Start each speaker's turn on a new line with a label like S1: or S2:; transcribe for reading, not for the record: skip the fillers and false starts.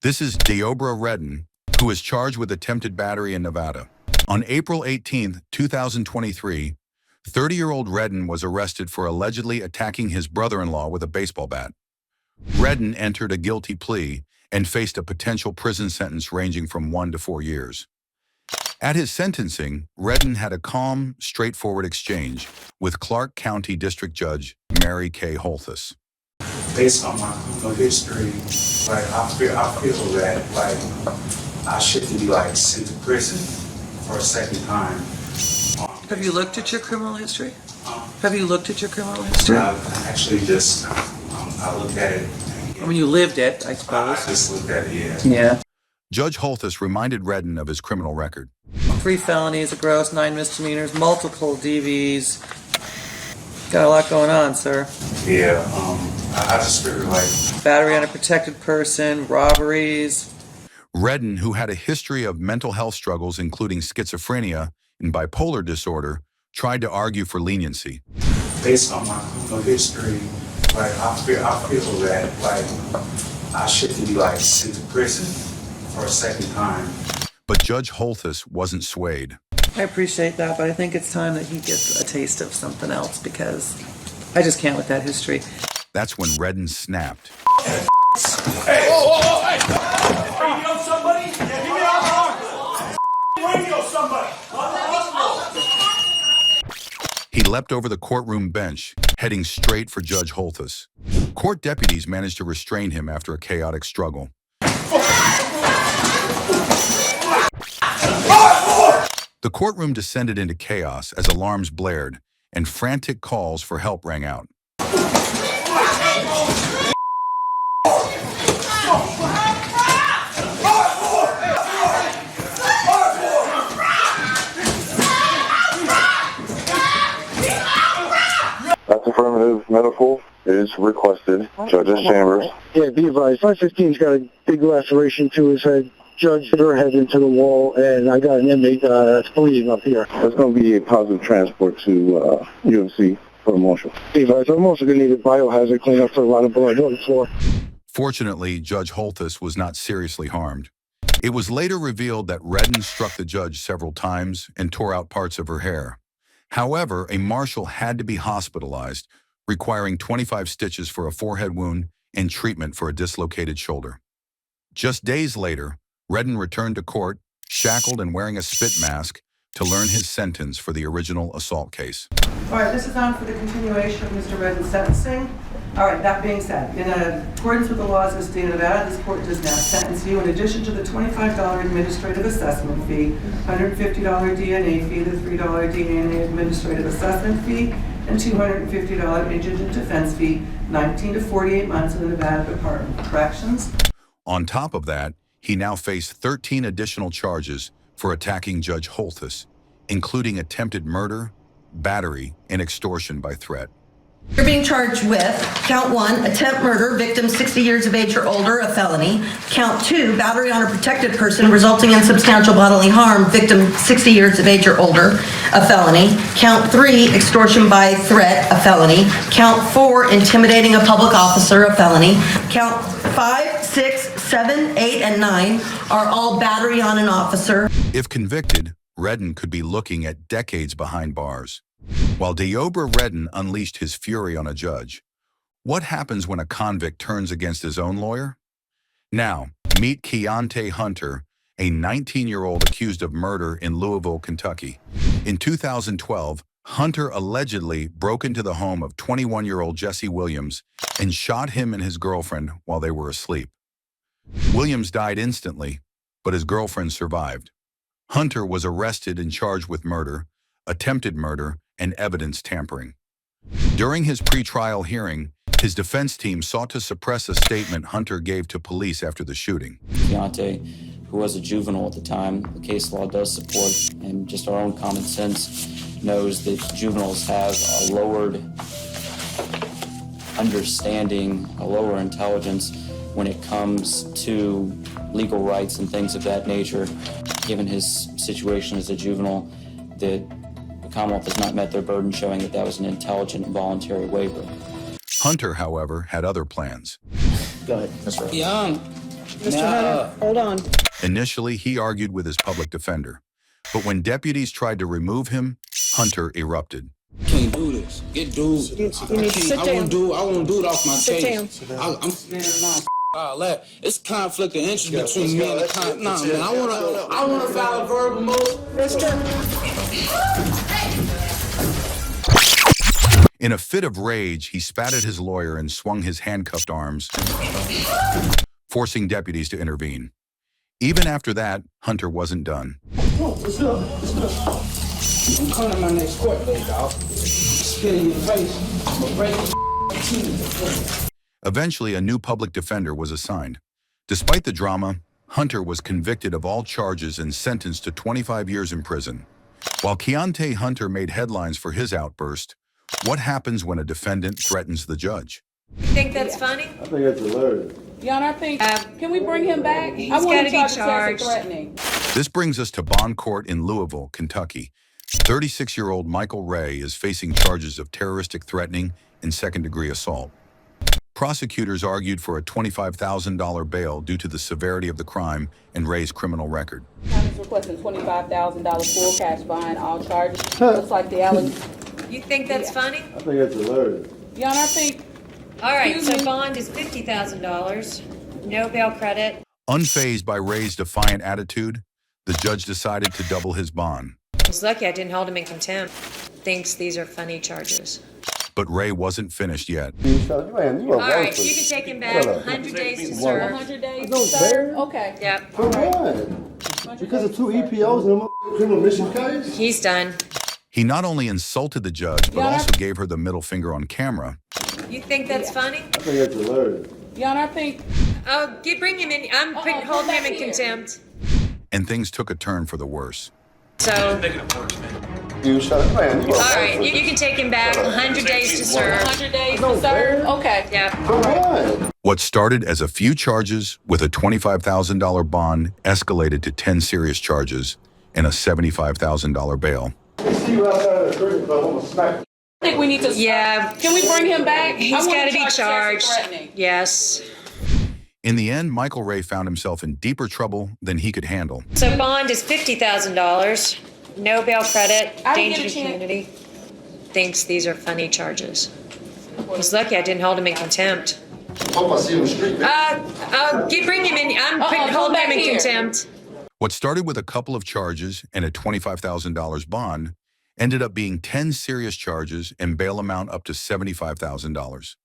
S1: This is Deobra Redden, who is charged with attempted battery in Nevada. On April 18, 2023, 30-year-old Redden was arrested for allegedly attacking his brother-in-law with a baseball bat. Redden entered a guilty plea and faced a potential prison sentence ranging from 1 to 4 years. At his sentencing, Redden had a calm, straightforward exchange with Clark County District Judge Mary Kay Holthus.
S2: Based on my criminal history, I feel that I shouldn't be sent to prison for a second time.
S3: Have you looked at your criminal history? Have you looked at your criminal history?
S2: I've actually just I looked at it.
S3: I mean, you lived it, I suppose.
S2: I just looked at it, yeah.
S3: Yeah.
S1: Judge Holthus reminded Redden of his criminal record.
S3: 3 felonies, a gross, 9 misdemeanors, multiple DVs. Got a lot going on, sir.
S2: Yeah, I just figured
S3: battery on a protected person, robberies.
S1: Redden, who had a history of mental health struggles, including schizophrenia and bipolar disorder, tried to argue for leniency.
S2: Based on my criminal history, I feel that I shouldn't be sent to prison for a second time.
S1: But Judge Holthus wasn't swayed.
S3: I appreciate that, but I think it's time that he gets a taste of something else because I just can't with that history.
S1: That's when Redden snapped.
S4: Hey! Whoa, hey! Radio somebody? Yeah, give me our radio somebody!
S1: He leapt over the courtroom bench, heading straight for Judge Holthus. Court deputies managed to restrain him after a chaotic struggle. The courtroom descended into chaos as alarms blared and frantic calls for help rang out.
S5: That's affirmative medical is requested. Judge's chambers.
S6: Yeah, be advised. 515's got a big laceration to his head. Judge hit her head into the wall, and I got an inmate that's bleeding up here.
S5: There's going to be a positive transport to UMC for a marshal.
S6: Be advised, I'm also going to need a biohazard cleanup for a lot of blood on the floor.
S1: Fortunately, Judge Holthus was not seriously harmed. It was later revealed that Redden struck the judge several times and tore out parts of her hair. However, a marshal had to be hospitalized, requiring 25 stitches for a forehead wound and treatment for a dislocated shoulder. Just days later, Redden returned to court, shackled and wearing a spit mask, to learn his sentence for the original assault case.
S3: All right, this is on for the continuation of Mr. Redden's sentencing. All right, that being said, in accordance with the laws of the state of Nevada, this court does now sentence you, in addition to the $25 administrative assessment fee, $150 DNA fee, the $3 DNA administrative assessment fee, and $250 indigent defense fee, 19 to 48 months in the Nevada Department of Corrections.
S1: On top of that, he now faced 13 additional charges for attacking Judge Holthus, including attempted murder, battery, and extortion by threat.
S7: You're being charged with count 1, attempt murder, victim 60 years of age or older, a felony. Count 2, battery on a protected person resulting in substantial bodily harm, victim 60 years of age or older, a felony. Count 3, extortion by threat, a felony. Count 4, intimidating a public officer, a felony. Count 5, 6, 7, 8, and 9 are all battery on an officer.
S1: If convicted, Redden could be looking at decades behind bars. While Deobra Redden unleashed his fury on a judge, what happens when a convict turns against his own lawyer? Now, meet Keontae Hunter, a 19-year-old accused of murder in Louisville, Kentucky. In 2012, Hunter allegedly broke into the home of 21-year-old Jesse Williams and shot him and his girlfriend while they were asleep. Williams died instantly, but his girlfriend survived. Hunter was arrested and charged with murder, attempted murder, and evidence tampering. During his pretrial hearing, his defense team sought to suppress a statement Hunter gave to police after the shooting.
S8: Keontae, who was a juvenile at the time, the case law does support, and just our own common sense knows that juveniles have a lowered understanding, a lower intelligence when it comes to legal rights and things of that nature. Given his situation as a juvenile, that the Commonwealth has not met their burden showing that that was an intelligent and voluntary waiver.
S1: Hunter, however, had other plans.
S8: Go ahead, Mr. Rose.
S9: Mr. Hunter, hold on.
S1: Initially, he argued with his public defender. But when deputies tried to remove him, Hunter erupted.
S10: Can't do this. Get dude.
S9: You need to sit
S10: I
S9: down.
S10: won't do it off my
S9: Sit
S10: case. I'm all that. It's conflict of interest between me and the Nah, man. I wanna file a verbal motion.
S1: In a fit of rage, he spat at his lawyer and swung his handcuffed arms, forcing deputies to intervene. Even after that, Hunter wasn't done.
S10: What's up? I'm coming to my next court date, dog. Spit in your face. I'm gonna break your teeth.
S1: Eventually, a new public defender was assigned. Despite the drama, Hunter was convicted of all charges and sentenced to 25 years in prison. While Keontae Hunter made headlines for his outburst, what happens when a defendant threatens the judge?
S11: You think that's funny?
S12: I think that's hilarious.
S9: Your Honor, I think, can we bring him back?
S11: He's
S9: I want
S11: gotta
S9: him
S11: be
S9: charged with
S11: charged.
S9: threatening.
S1: This brings us to bond court in Louisville, Kentucky. 36-year-old Michael Ray is facing charges of terroristic threatening and second-degree assault. Prosecutors argued for a $25,000 bail due to the severity of the crime and Ray's criminal record.
S9: County's requesting $25,000 full cash behind all charges. Looks like the allegations.
S11: You think that's funny?
S12: I think that's hilarious.
S9: Your Honor, I think,
S11: All right,
S9: Excuse
S11: so
S9: me?
S11: bond is $50,000, no bail credit.
S1: Unfazed by Ray's defiant attitude, the judge decided to double his bond.
S11: I was lucky I didn't hold him in contempt. Thinks these are funny charges.
S1: But Ray wasn't finished yet.
S12: You
S11: All right, you can take him back, 100 days to serve.
S9: 100 days
S12: No,
S9: to serve?
S12: fair.
S9: Okay.
S11: Yep,
S12: For what? Because of 2 EPOs and a criminal mission case?
S11: he's done.
S1: He not only insulted the judge, but
S9: Yeah.
S1: also gave her the middle finger on camera.
S11: You think that's funny?
S12: I think that's hilarious.
S9: Your Honor, I think,
S11: Oh, bring him in. I'm
S9: come
S11: holding him
S9: back
S11: in
S9: here.
S11: contempt.
S1: And things took a turn for the worse.
S11: So, all
S12: You shut man. You
S11: right, you can take him back, 100 days to serve.
S9: 100 days to serve? Okay.
S11: Yep.
S12: For what?
S1: What started as a few charges with a $25,000 bond escalated to 10 serious charges and a $75,000 bail.
S12: See you outside of the prison club. I'm gonna smack you.
S9: I think we need to.
S11: Yeah.
S9: Can we bring him back?
S11: He's
S9: I want
S11: got to
S9: him
S11: be
S9: with
S11: charged.
S9: threatening.
S11: Yes.
S1: In the end, Michael Ray found himself in deeper trouble than he could handle.
S11: So bond is $50,000, no bail credit,
S9: I didn't
S11: danger
S9: get
S11: to
S9: a chance.
S11: community. Thinks these are funny charges. He's lucky I didn't hold him in contempt.
S12: Hope I see you in the street, man.
S11: Bring him in. I'm
S9: come
S11: holding him
S9: back
S11: in
S9: here.
S11: contempt.
S1: What started with a couple of charges and a $25,000 bond ended up being 10 serious charges and bail amount up to $75,000.